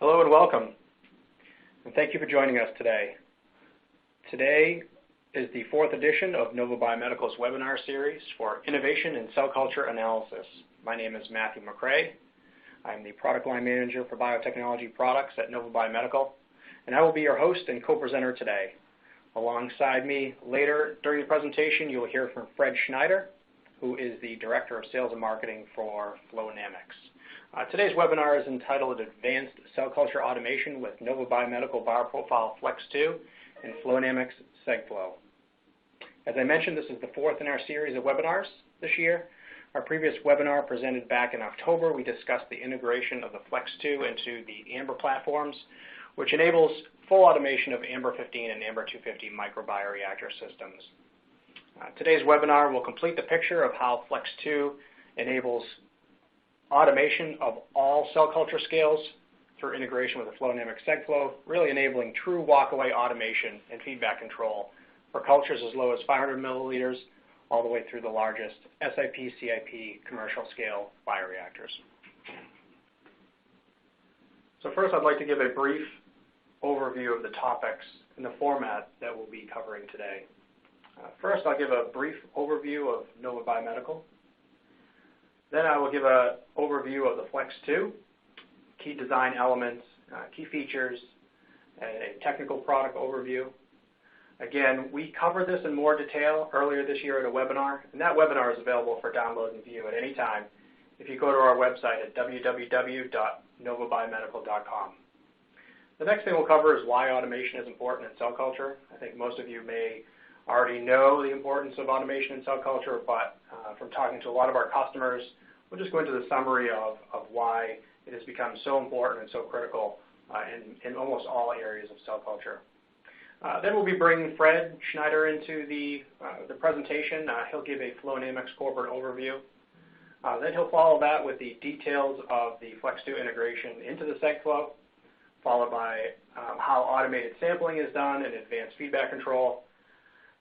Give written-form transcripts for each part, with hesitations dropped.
Hello and welcome, and thank you for joining us today. Today is the fourth edition of Nova Biomedical's webinar series for Innovation in Cell Culture Analysis. My name is Matthew McRae. I'm the Product Line Manager for Biotechnology Products at Nova Biomedical, and I will be your host and co-presenter today. Alongside me later during the presentation, you will hear from Fred Schneider, who is the Director of Sales and Marketing for Flownamics. Today's webinar is entitled Advanced Cell Culture Automation with Nova Biomedical BioProfile FLEX2 and Flownamics Seg-Flow. As I mentioned, this is the fourth in our series of webinars this year. Our previous webinar presented back in October, we discussed the integration of the FLEX2 into the Amber platforms, which enables full automation of Amber 15 and Amber 250 microbioreactor systems. Today's webinar will complete the picture of how FLEX2 enables automation of all cell culture scales through integration with the Flownamics Seg-Flow, really enabling true walk-away automation and feedback control for cultures as low as 500 milliliters all the way through the largest SIP, CIP commercial scale bioreactors. So first I'd like to give a brief overview of the topics and the format that we'll be covering today. First I'll give a brief overview of Nova Biomedical. Then I will give an overview of the FLEX2, key design elements, key features, and a technical product overview. Again, we covered this in more detail earlier this year at a webinar, and that webinar is available for download and view at any time if you go to our website at www.novabiomedical.com. The next thing we'll cover is why automation is important in cell culture. I think most of you may already know the importance of automation in cell culture, but from talking to a lot of our customers, we'll just go into the summary of why it has become so important and so critical in almost all areas of cell culture. Then we'll be bringing Fred Schneider into the presentation. He'll give a Flownamics corporate overview. Then he'll follow that with the details of the FLEX2 integration into the Seg-Flow, followed by how automated sampling is done and advanced feedback control.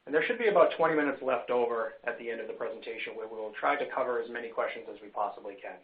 And there should be about 20 minutes left over at the end of the presentation where we will try to cover as many questions as we possibly can.